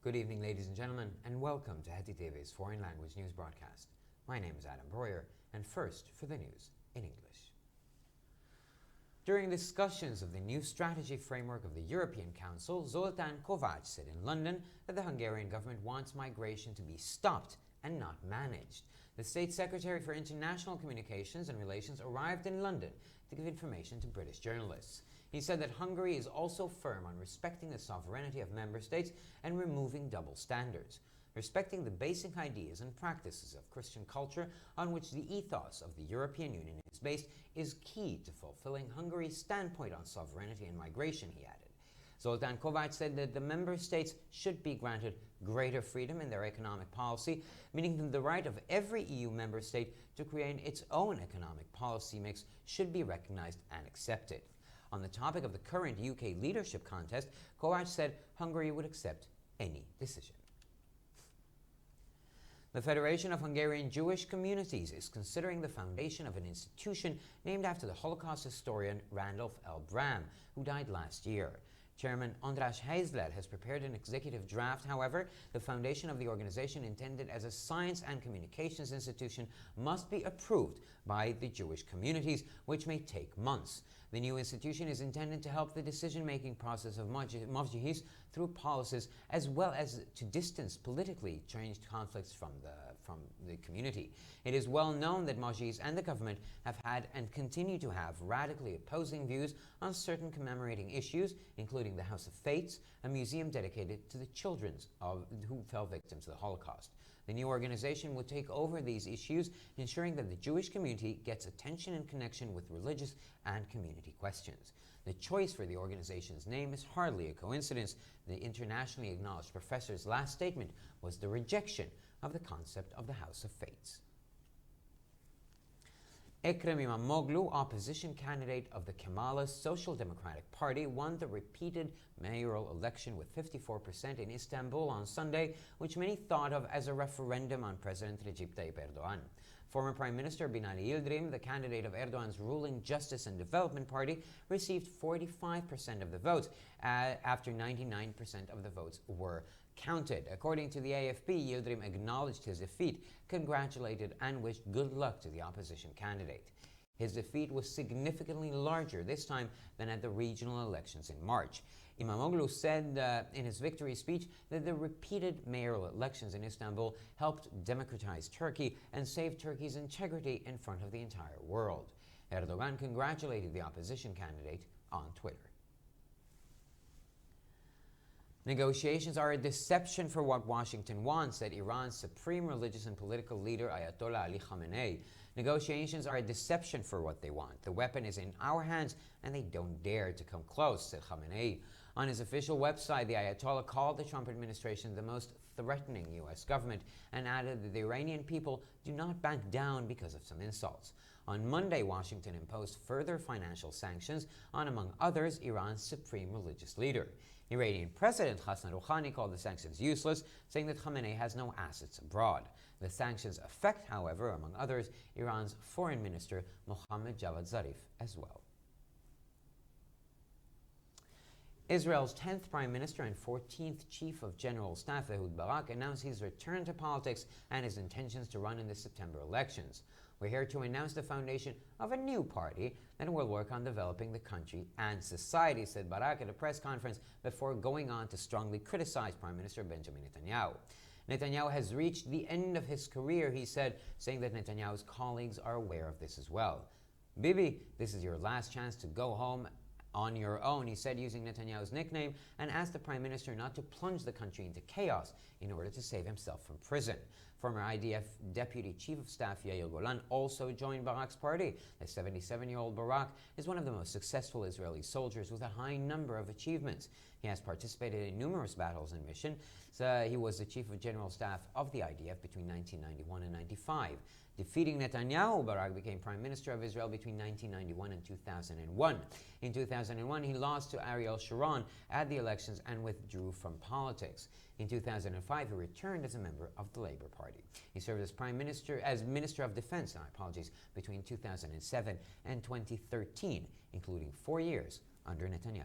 Good evening, ladies and gentlemen, and welcome to HetiTV's foreign language news broadcast. My name is Adam Breuer, and first for the news in English. During discussions of the new strategy framework of the European Council, Zoltán Kovács said in London that the Hungarian government wants migration to be stopped and not managed. The State Secretary for International Communications and Relations arrived in London to give information to British journalists. He said that Hungary is also firm on respecting the sovereignty of member states and removing double standards. Respecting the basic ideas and practices of Christian culture on which the ethos of the European Union is based is key to fulfilling Hungary's standpoint on sovereignty and migration, he added. Zoltán Kovács said that the member states should be granted greater freedom in their economic policy, meaning the right of every EU member state to create its own economic policy mix should be recognized and accepted. On the topic of the current UK leadership contest, Kovács said Hungary would accept any decision. The Federation of Hungarian Jewish Communities is considering the foundation of an institution named after the Holocaust historian Randolph L. Bram, who died last year. Chairman András Heizler has prepared an executive draft. However, the foundation of the organization, intended as a science and communications institution, must be approved by the Jewish communities, which may take months. The new institution is intended to help the decision-making process of Mavjihis through policies, as well as to distance politically charged conflicts from the community. It is well known that Mavjihis and the government have had and continue to have radically opposing views on certain commemorating issues, including the House of Fates, a museum dedicated to the children who fell victims of the Holocaust. The new organization will take over these issues, ensuring that the Jewish community gets attention in connection with religious and community questions. The choice for the organization's name is hardly a coincidence. The internationally acknowledged professor's last statement was the rejection of the concept of the House of Fates. Ekrem İmamoğlu, opposition candidate of the Kemalist Social Democratic Party, won the repeated mayoral election with 54% in Istanbul on Sunday, which many thought of as a referendum on President Recep Tayyip Erdogan. Former Prime Minister Binali Yildirim, the candidate of Erdogan's ruling Justice and Development Party, received 45% of the votes, after 99% of the votes were counted. According to the AFP, Yildirim acknowledged his defeat, congratulated and wished good luck to the opposition candidate. His defeat was significantly larger this time than at the regional elections in March. İmamoğlu said in his victory speech that the repeated mayoral elections in Istanbul helped democratize Turkey and save Turkey's integrity in front of the entire world. Erdogan congratulated the opposition candidate on Twitter. Negotiations are a deception for what Washington wants, said Iran's supreme religious and political leader Ayatollah Ali Khamenei. Negotiations are a deception for what they want. The weapon is in our hands and they don't dare to come close, said Khamenei. On his official website, the Ayatollah called the Trump administration the most threatening U.S. government and added that the Iranian people do not back down because of some insults. On Monday, Washington imposed further financial sanctions on, among others, Iran's supreme religious leader. Iranian President Hassan Rouhani called the sanctions useless, saying that Khamenei has no assets abroad. The sanctions affect, however, among others, Iran's foreign minister Mohammad Javad Zarif as well. Israel's 10th Prime Minister and 14th Chief of General Staff Ehud Barak announced his return to politics and his intentions to run in the September elections. We're here to announce the foundation of a new party that will work on developing the country and society, said Barak at a press conference before going on to strongly criticize Prime Minister Benjamin Netanyahu. Netanyahu has reached the end of his career, he said, saying that Netanyahu's colleagues are aware of this as well. Bibi, this is your last chance to go home on your own, he said, using Netanyahu's nickname, and asked the Prime Minister not to plunge the country into chaos in order to save himself from prison. Former IDF Deputy Chief of Staff Yair Golan also joined Barak's party. The 77-year-old Barak is one of the most successful Israeli soldiers with a high number of achievements. He has participated in numerous battles and missions. He was the Chief of General Staff of the IDF between 1991 and 95. Defeating Netanyahu, Barak became Prime Minister of Israel between 1991 and 2001. In 2001, he lost to Ariel Sharon at the elections and withdrew from politics. In 2005, he returned as a member of the Labour Party. He served as Minister of Defense, between 2007 and 2013, including 4 years under Netanyahu.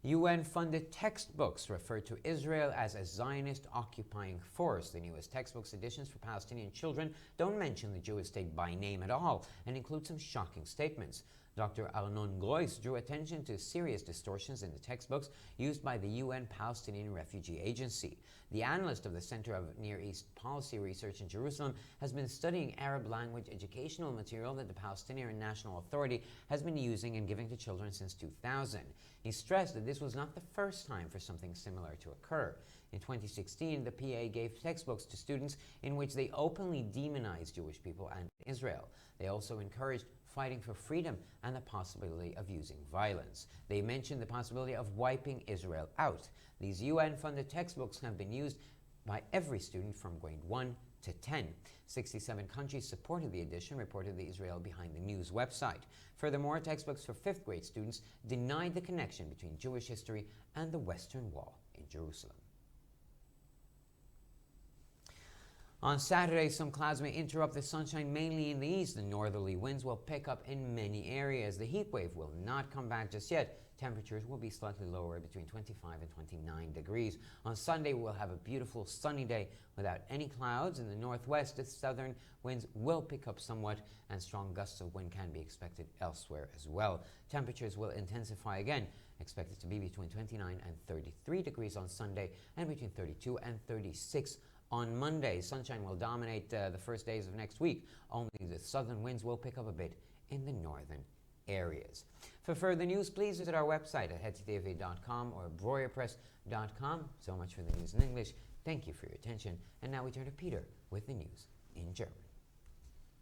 UN-funded textbooks refer to Israel as a Zionist occupying force. The newest textbooks editions for Palestinian children don't mention the Jewish state by name at all and include some shocking statements. Dr. Arnon Grois drew attention to serious distortions in the textbooks used by the UN Palestinian Refugee Agency. The analyst of the Center of Near East Policy Research in Jerusalem has been studying Arab language educational material that the Palestinian National Authority has been using and giving to children since 2000. He stressed that this was not the first time for something similar to occur. In 2016, the PA gave textbooks to students in which they openly demonized Jewish people and Israel. They also encouraged fighting for freedom and the possibility of using violence. They mentioned the possibility of wiping Israel out. These UN-funded textbooks have been used by every student from grade 1 to 10. 67 countries supported the edition, reported the Israel Behind the News website. Furthermore, textbooks for 5th grade students denied the connection between Jewish history and the Western Wall in Jerusalem. On Saturday, some clouds may interrupt the sunshine mainly in the east. The northerly winds will pick up in many areas. The heat wave will not come back just yet. Temperatures will be slightly lower, between 25 and 29 degrees. On Sunday, we'll have a beautiful sunny day without any clouds. In the northwest, the southern winds will pick up somewhat, and strong gusts of wind can be expected elsewhere as well. Temperatures will intensify again, expected to be between 29 and 33 degrees on Sunday, and between 32 and 36 on Monday. Sunshine will dominate the first days of next week. Only the southern winds will pick up a bit in the northern areas. For further news, please visit our website at HetiTV.com or BreuerPress.com. So much for the news in English. Thank you for your attention. And now we turn to Peter with the news in German.